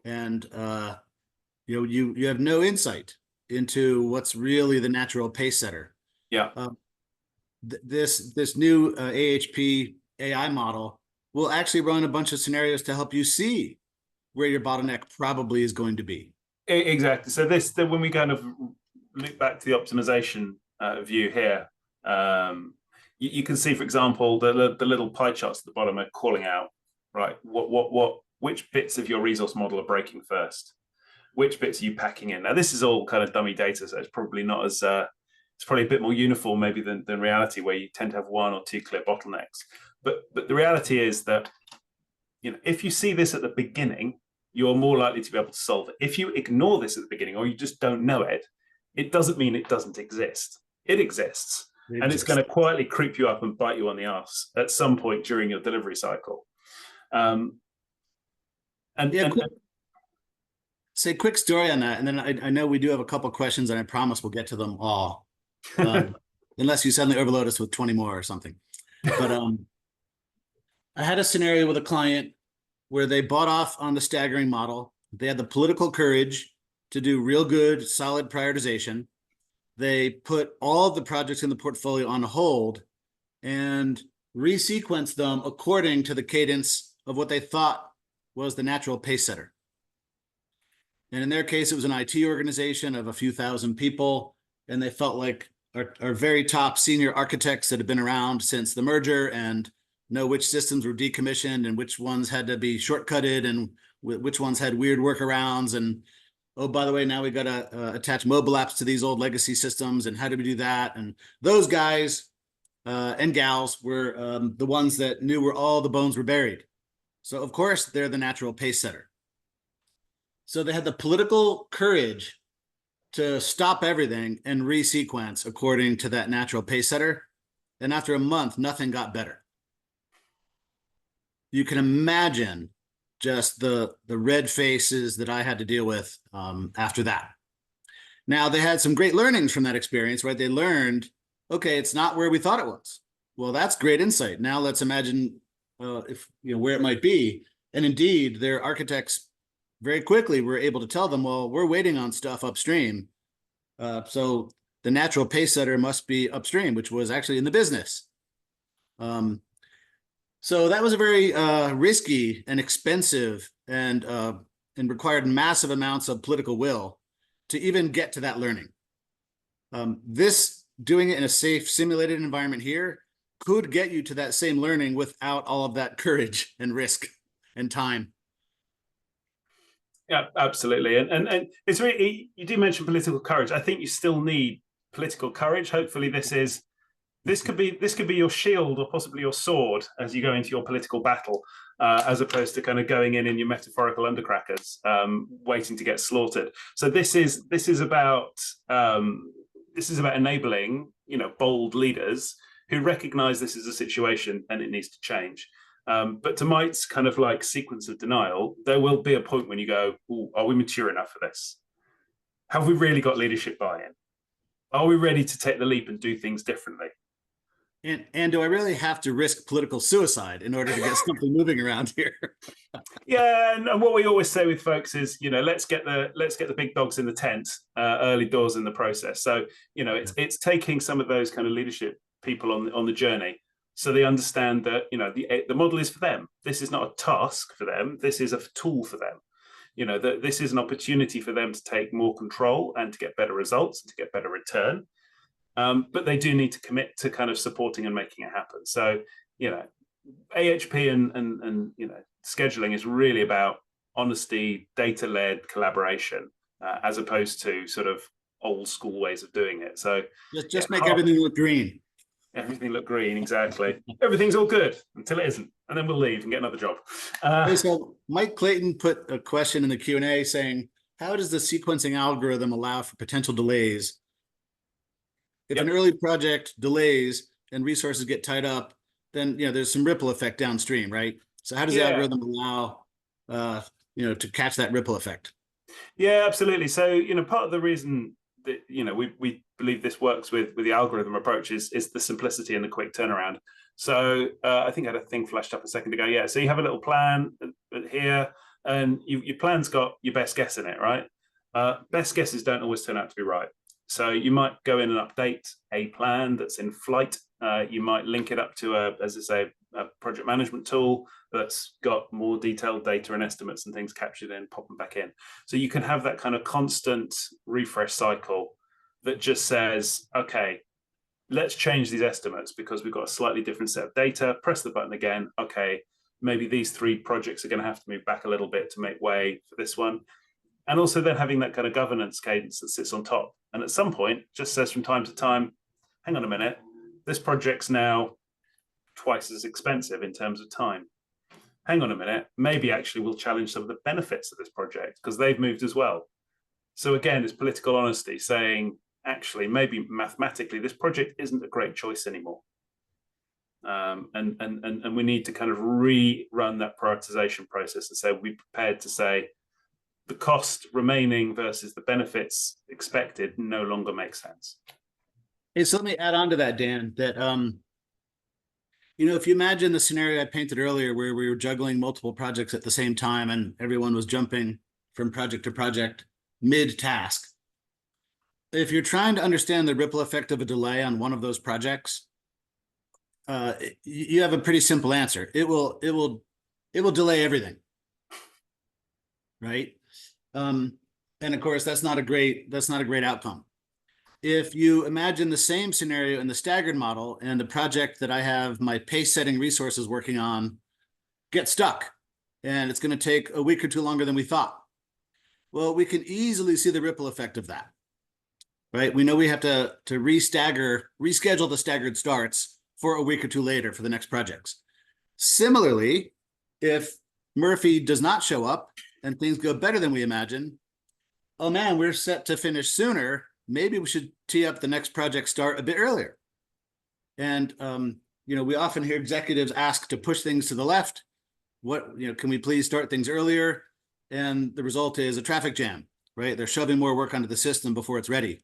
And, you have no insight into what's really the natural pace setter. Yeah. This new AHP AI model will actually run a bunch of scenarios to help you see where your bottleneck probably is going to be. Exactly. So when we kind of look back to the optimization view here, you can see, for example, the little pie charts at the bottom are calling out, right? Which bits of your resource model are breaking first? Which bits are you packing in? Now, this is all kind of dummy data, so it's probably not as it's probably a bit more uniform maybe than reality, where you tend to have one or two clear bottlenecks. But the reality is that if you see this at the beginning, you're more likely to be able to solve it. If you ignore this at the beginning, or you just don't know it, it doesn't mean it doesn't exist. It exists. And it's going to quietly creep you up and bite you on the ass at some point during your delivery cycle. Say a quick story on that, and then I know we do have a couple of questions, and I promise we'll get to them all, unless you suddenly overload us with 20 more or something. But I had a scenario with a client where they bought off on the staggering model. They had the political courage to do real good, solid prioritization. They put all of the projects in the portfolio on hold and resequenced them according to the cadence of what they thought was the natural pace setter. And in their case, it was an IT organization of a few thousand people, and they felt like our very top senior architects that had been around since the merger and know which systems were decommissioned and which ones had to be shortcutted and which ones had weird workarounds. And, oh, by the way, now we got to attach mobile apps to these old legacy systems, and how do we do that? And those guys and gals were the ones that knew where all the bones were buried. So, of course, they're the natural pace setter. So they had the political courage to stop everything and resequence according to that natural pace setter. And after a month, nothing got better. You can imagine just the red faces that I had to deal with after that. Now, they had some great learnings from that experience, right? They learned, okay, it's not where we thought it was. Well, that's great insight. Now let's imagine where it might be. And indeed, their architects very quickly were able to tell them, well, we're waiting on stuff upstream. So the natural pace setter must be upstream, which was actually in the business. So that was a very risky and expensive and required massive amounts of political will to even get to that learning. Doing it in a safe simulated environment here could get you to that same learning without all of that courage and risk and time. Yeah, absolutely. And it's really, you do mention political courage. I think you still need political courage. Hopefully this could be your shield or possibly your sword as you go into your political battle, as opposed to kind of going in your metaphorical undercrackers, waiting to get slaughtered. So this is about this is about enabling, bold leaders who recognize this is a situation and it needs to change. But to Mike's kind of like sequence of denial, there will be a point when you go, are we mature enough for this? Have we really got leadership buy-in? Are we ready to take the leap and do things differently? And do I really have to risk political suicide in order to get something moving around here? Yeah, and what we always say with folks is, let's get the big dogs in the tent early doors in the process. So, it's taking some of those kind of leadership people on the journey, so they understand that the model is for them. This is not a task for them. This is a tool for them. That this is an opportunity for them to take more control and to get better results and to get better return. But they do need to commit to kind of supporting and making it happen. So, AHP and scheduling is really about honesty, data-led collaboration, as opposed to sort of old school ways of doing it. So just make everything look green. Everything look green, exactly. Everything's all good until it isn't, and then we'll leave and get another job. So Mike Clayton put a question in the Q&A saying, how does the sequencing algorithm allow for potential delays? If an early project delays and resources get tied up, then there's some ripple effect downstream, right? So how does the algorithm allow to catch that ripple effect? Yeah, absolutely. So part of the reason that we believe this works with the algorithm approach is the simplicity and the quick turnaround. So I think I had a thing flashed up a second ago. Yeah, so you have a little plan here, and your plan's got your best guess in it, right? Best guesses don't always turn out to be right. So you might go in and update a plan that's in flight. You might link it up to a project management tool that's got more detailed data and estimates and things captured in, pop them back in. So you can have that kind of constant refresh cycle that just says, okay, let's change these estimates because we've got a slightly different set of data. Press the button again. Okay, maybe these 3 projects are going to have to move back a little bit to make way for this one. And also then having that kind of governance cadence that sits on top. And at some point, just says from time to time, hang on a minute, this project's now twice as expensive in terms of time. Hang on a minute, maybe actually we'll challenge some of the benefits of this project because they've moved as well. So again, it's political honesty saying, actually, maybe mathematically, this project isn't a great choice anymore. And we need to kind of rerun that prioritization process and say, we're prepared to say, the cost remaining versus the benefits expected no longer makes sense. Hey, so let me add on to that, Dan, that, if you imagine the scenario I painted earlier where we were juggling multiple projects at the same time and everyone was jumping from project to project mid-task. If you're trying to understand the ripple effect of a delay on one of those projects, you have a pretty simple answer. It will delay everything, right? And of course, that's not a great outcome. If you imagine the same scenario in the staggered model and the project that I have my pace setting resources working on get stuck and it's going to take a week or 2 longer than we thought. Well, we can easily see the ripple effect of that, right? We know we have to reschedule the staggered starts for a week or 2 later for the next projects. Similarly, if Murphy does not show up and things go better than we imagine, oh man, we're set to finish sooner. Maybe we should tee up the next project start a bit earlier. And, we often hear executives ask to push things to the left. Can we please start things earlier? And the result is a traffic jam, right? They're shoving more work onto the system before it's ready.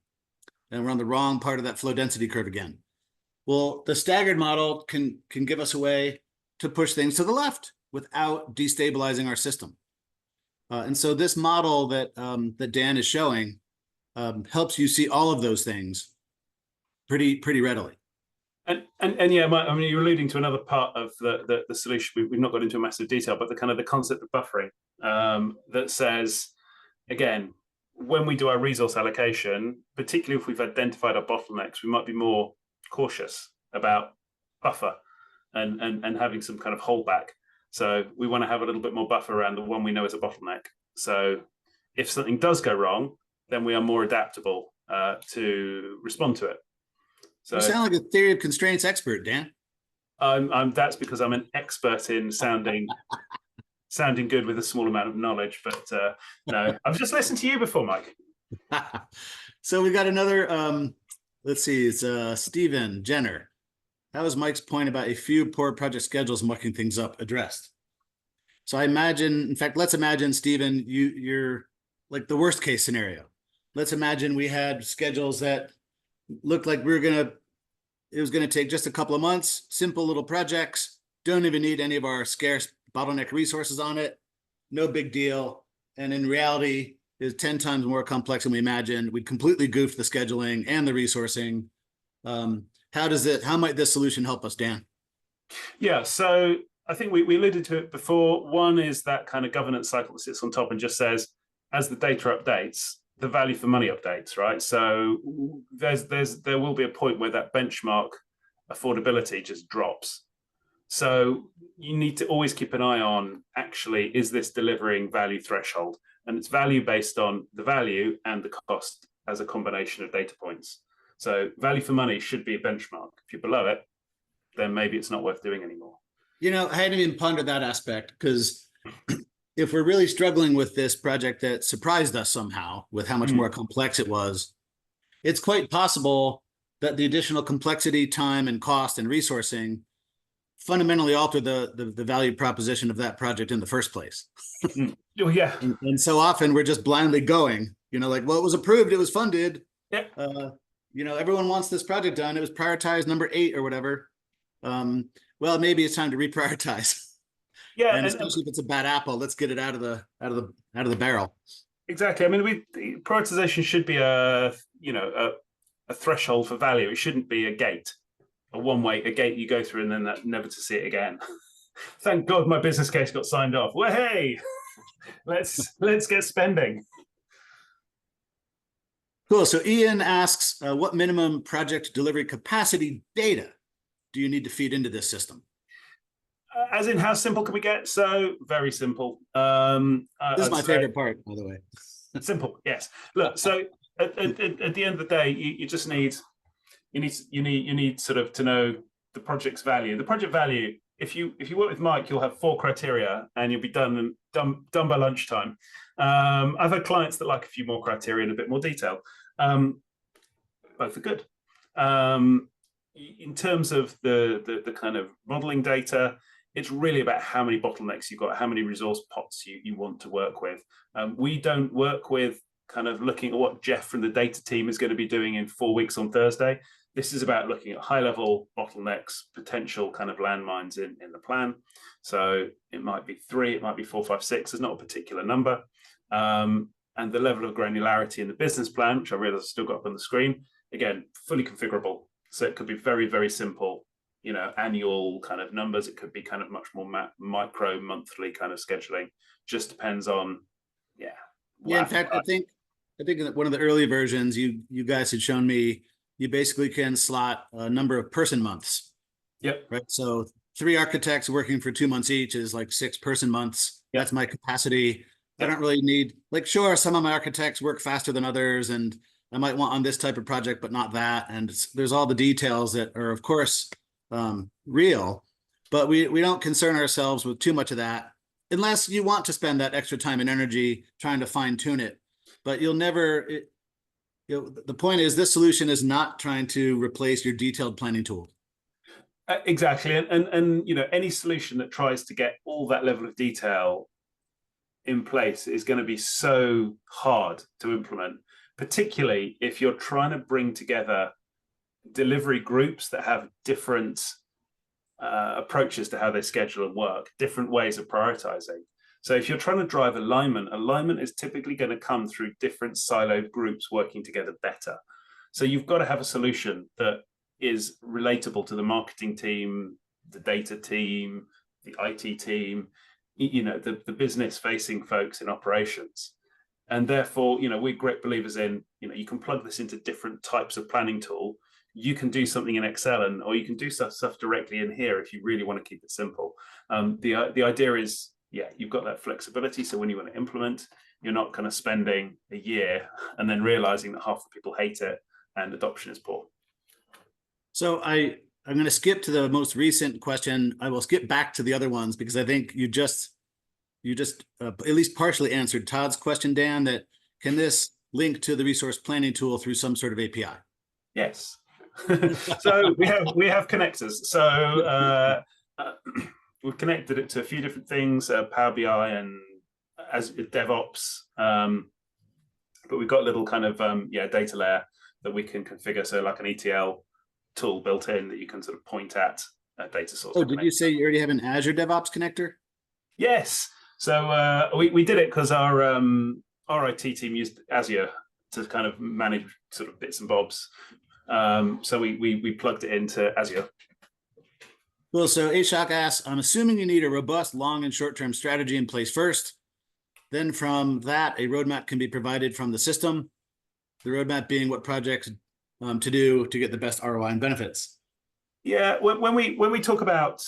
And we're on the wrong part of that flow density curve again. Well, the staggered model can give us a way to push things to the left without destabilizing our system. And so this model that Dan is showing helps you see all of those things pretty readily. And yeah, you're alluding to another part of the solution. We've not got into massive detail, but the concept of buffering that says, again, when we do our resource allocation, particularly if we've identified our bottlenecks, we might be more cautious about buffer and having some kind of holdback. So we want to have a little bit more buffer around the one we know is a bottleneck. So if something does go wrong, then we are more adaptable to respond to it. So you sound like a theory of constraints expert, Dan. That's because I'm an expert in sounding good with a small amount of knowledge. But no, I've just listened to you before, Mike. So we got another let's see. It's Stephen Jenner. How is Mike's point about a few poor project schedules mucking things up addressed? So I imagine, in fact, let's imagine, Stephen, you're like the worst case scenario. Let's imagine we had schedules that looked like it was gonna take just a couple of months, simple little projects, don't even need any of our scarce bottleneck resources on it, no big deal. And in reality, is 10 times more complex than we imagined. We completely goofed the scheduling and the resourcing. How might this solution help us, Dan? Yeah, so I think we alluded to it before. One is that kind of governance cycle that sits on top and just says, as the data updates, the value for money updates, right? So there will be a point where that benchmark affordability just drops. So you need to always keep an eye on, actually, is this delivering value threshold? And it's value based on the value and the cost as a combination of data points. So value for money should be a benchmark. If you're below it, then maybe it's not worth doing anymore. I hadn't even pondered that aspect, because if we're really struggling with this project that surprised us somehow with how much more complex it was, it's quite possible that the additional complexity, time, and cost and resourcing fundamentally alter the value proposition of that project in the first place. Oh, yeah. And so often we're just blindly going, like, well, it was approved, it was funded. Yeah. Everyone wants this project done. It was prioritized number 8 or whatever. Well, maybe it's time to reprioritize. Yeah, and especially if it's a bad apple, let's get it out of the barrel. Exactly. I mean, prioritization should be a threshold for value. It shouldn't be a gate, a gate you go through and then never to see it again. Thank God my business case got signed off. Well, hey, let's get spending. Cool. So Ian asks, what minimum project delivery capacity data do you need to feed into this system? As in, how simple can we get? So very simple. This is my favorite part, by the way. Simple, yes. Look, so at the end of the day, you just need sort of to know the project's value. The project value. If you work with Mike, you'll have 4 criteria, and you'll be done by lunchtime. I've had clients that like a few more criteria and a bit more detail. Both are good. In terms of the kind of modeling data, it's really about how many bottlenecks you've got, how many resource pots you want to work with. We don't work with kind of looking at what Jeff from the data team is going to be doing in 4 weeks on Thursday. This is about looking at high-level bottlenecks, potential kind of landmines in the plan. So it might be 3, it might be 4, 5, 6. There's not a particular number. And the level of granularity in the business plan, which I realize I still got up on the screen, again, fully configurable. So it could be very, very simple, annual kind of numbers. It could be kind of much more micro, monthly kind of scheduling. Just depends on, yeah. In fact, I think that one of the early versions, you guys had shown me, you basically can slot a number of person months. Yep. Right. So 3 architects working for 2 months each is like 6 person months. Yep. That's my capacity. Yep. I don't really need, sure, some of my architects work faster than others, and I might want on this type of project, but not that. And there's all the details that are, of course, real, but we don't concern ourselves with too much of that, unless you want to spend that extra time and energy trying to fine tune it. But you'll never, the point is, this solution is not trying to replace your detailed planning tool. Exactly. And any solution that tries to get all that level of detail in place is going to be so hard to implement, particularly if you're trying to bring together delivery groups that have different approaches to how they schedule and work, different ways of prioritizing. So if you're trying to drive alignment is typically going to come through different siloed groups working together better. So you've got to have a solution that is relatable to the marketing team, the data team, the IT team, the business facing folks in operations. And therefore, we're great believers in, you can plug this into different types of planning tool. You can do something in Excel, or you can do stuff directly in here if you really want to keep it simple. The idea is, you've got that flexibility. So when you want to implement, you're not kind of spending a year and then realizing that half the people hate it and adoption is poor. So I'm going to skip to the most recent question. I will skip back to the other ones because I think you just at least partially answered Todd's question, Dan, that can this link to the resource planning tool through some sort of API? Yes. So we have connectors. So we've connected it to a few different things, Power BI and as DevOps. But we've got a little kind of data layer that we can configure. So like an ETL tool built in that you can sort of point at a data source. Oh, did you say you already have an Azure DevOps connector? Yes. So we did it because our IT team used Azure to kind of manage sort of bits and bobs. So we plugged it into Azure. Well, so Ashok asks, I'm assuming you need a robust long and short-term strategy in place first. Then from that, a roadmap can be provided from the system. The roadmap being what projects to do to get the best ROI and benefits. Yeah, when we talk about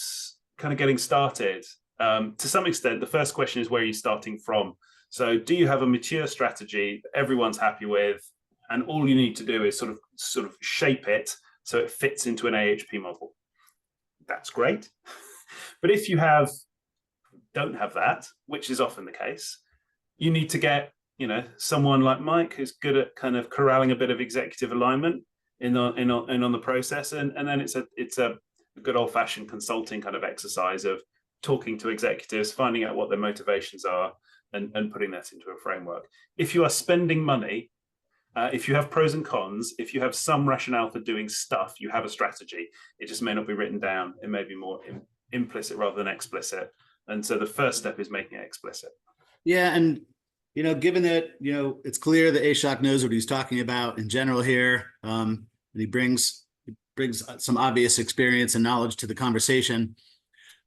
kind of getting started, to some extent, the first question is where are you starting from? So do you have a mature strategy that everyone's happy with, and all you need to do is sort of shape it so it fits into an AHP model? That's great. But if you don't have that, which is often the case, you need to get someone like Mike who's good at kind of corralling a bit of executive alignment in on the process, and then it's a good old-fashioned consulting kind of exercise of talking to executives, finding out what their motivations are, and putting that into a framework. If you are spending money, if you have pros and cons, if you have some rationale for doing stuff, you have a strategy. It just may not be written down. It may be more implicit rather than explicit. And so the first step is making it explicit. Yeah, and given that it's clear that Ashok knows what he's talking about in general here, and he brings some obvious experience and knowledge to the conversation.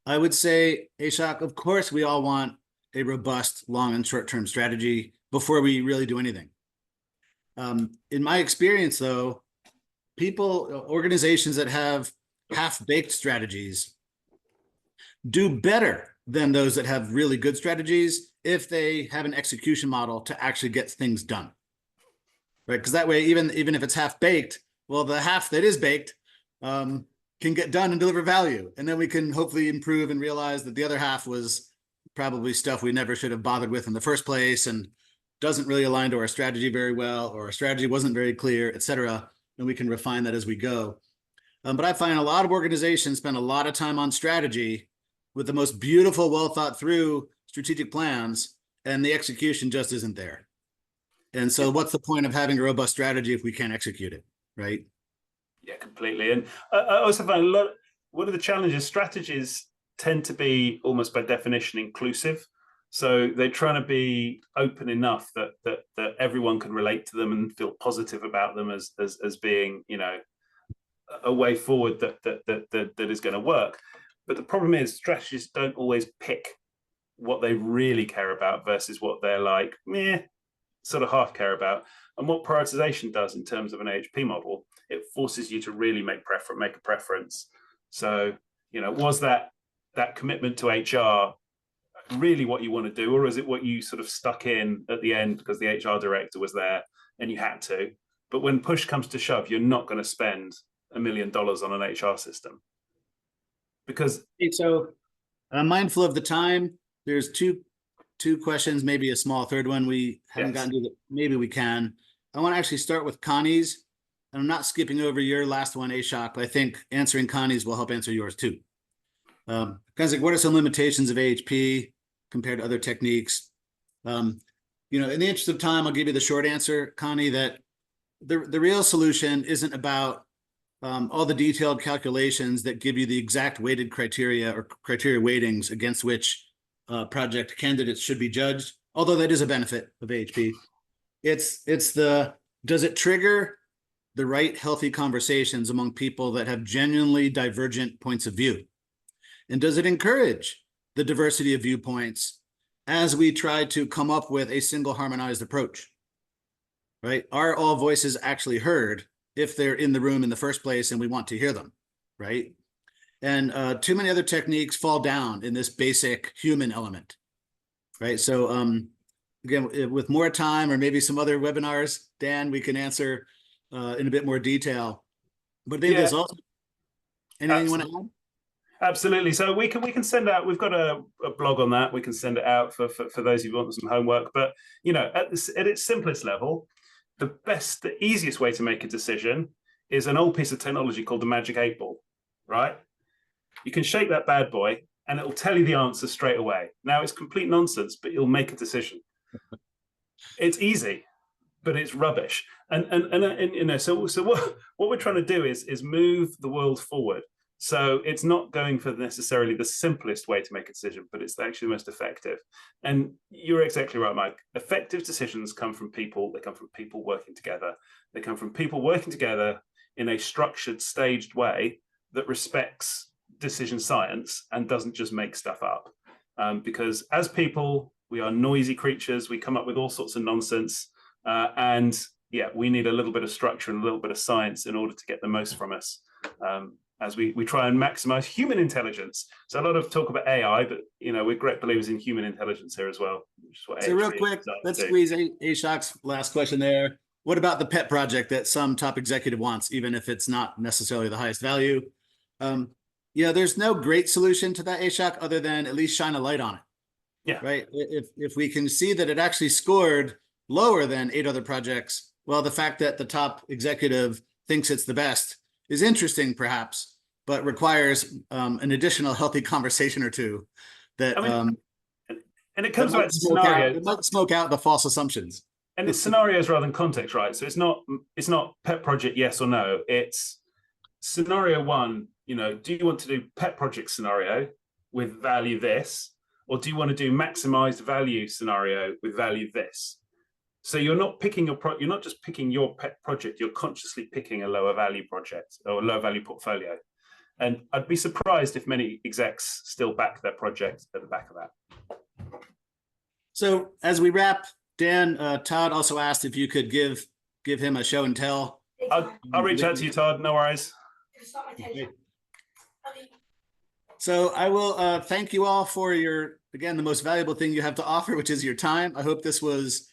I would say, Ashok, of course, we all want a robust long and short-term strategy before we really do anything. In my experience, though, organizations that have half-baked strategies do better than those that have really good strategies if they have an execution model to actually get things done, right? Because that way, even if it's half-baked, well, the half that is baked can get done and deliver value. And then we can hopefully improve and realize that the other half was probably stuff we never should have bothered with in the first place and doesn't really align to our strategy very well, or our strategy wasn't very clear, et cetera. And we can refine that as we go. But I find a lot of organizations spend a lot of time on strategy with the most beautiful, well thought through strategic plans, and the execution just isn't there. And so what's the point of having a robust strategy if we can't execute it, right? Yeah, completely. And I also find one of the challenges, strategies tend to be almost by definition inclusive. So they're trying to be open enough that everyone can relate to them and feel positive about them as being, a way forward that is going to work. But the problem is strategists don't always pick what they really care about versus what they're like, sort of half care about. And what prioritization does in terms of an AHP model, it forces you to really make a preference. So, was that commitment to HR really what you want to do, or is it what you sort of stuck in at the end because the HR director was there and you had to? But when push comes to shove, you're not going to spend $1 million on an HR system. Because so I'm mindful of the time. There's two questions, maybe a small third one we haven't gotten to. Maybe we can. I want to actually start with Connie's, and I'm not skipping over your last one, Ashok, but I think answering Connie's will help answer yours too. Kind of like, what are some limitations of AHP compared to other techniques? In the interest of time, I'll give you the short answer, Connie, that the real solution isn't about all the detailed calculations that give you the exact weighted criteria or criteria weightings against which project candidates should be judged, although that is a benefit of AHP. It's does it trigger the right healthy conversations among people that have genuinely divergent points of view? And does it encourage the diversity of viewpoints as we try to come up with a single harmonized approach, right? Are all voices actually heard if they're in the room in the first place and we want to hear them, right? And too many other techniques fall down in this basic human element, right? So again, with more time or maybe some other webinars, Dan, we can answer in a bit more detail. But I think there's also anything you want to add? Absolutely. So we can send out. We've got a blog on that. We can send it out for those who want some homework. But at its simplest level, the easiest way to make a decision is an old piece of technology called the magic 8-ball, right? You can shake that bad boy and it'll tell you the answer straight away. Now it's complete nonsense, but you'll make a decision. It's easy, but it's rubbish. And you know, so what we're trying to do is move the world forward. So it's not going for necessarily the simplest way to make a decision, but it's actually the most effective. And you're exactly right, Mike. Effective decisions come from people. They come from people working together. They come from people working together in a structured, staged way that respects decision science and doesn't just make stuff up. Because as people, we are noisy creatures. We come up with all sorts of nonsense. And yeah, we need a little bit of structure and a little bit of science in order to get the most from us. As we try and maximize human intelligence. So a lot of talk about AI, but you know, we're great believers in human intelligence here as well. So real quick, let's squeeze Ashok's last question there. What about the pet project that some top executive wants, even if it's not necessarily the highest value? Yeah, there's no great solution to that, Ashok, other than at least shine a light on it. Yeah. Right. If we can see that it actually scored lower than 8 other projects, well, the fact that the top executive thinks it's the best is interesting, perhaps, but requires an additional healthy conversation or two. That and it comes back to scenario. It might smoke out the false assumptions. And it's scenarios rather than context, right? So it's not pet project yes or no. It's scenario one. You know, do you want to do pet project scenario with value this, or do you want to do maximized value scenario with value this? So you're not picking you're not just picking your pet project, you're consciously picking a lower value project or a lower value portfolio. And I'd be surprised if many execs still back their project at the back of that. So as we wrap, Dan, Todd also asked if you could give him a show and tell. I'll reach out to you, Todd, no worries. So I will thank you all for again, the most valuable thing you have to offer, which is your time. I hope this was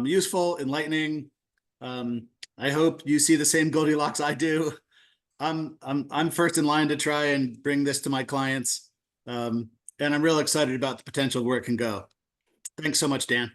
useful, enlightening. I hope you see the same Goldilocks I do. I'm first in line to try and bring this to my clients. And I'm real excited about the potential where it can go. Thanks so much, Dan.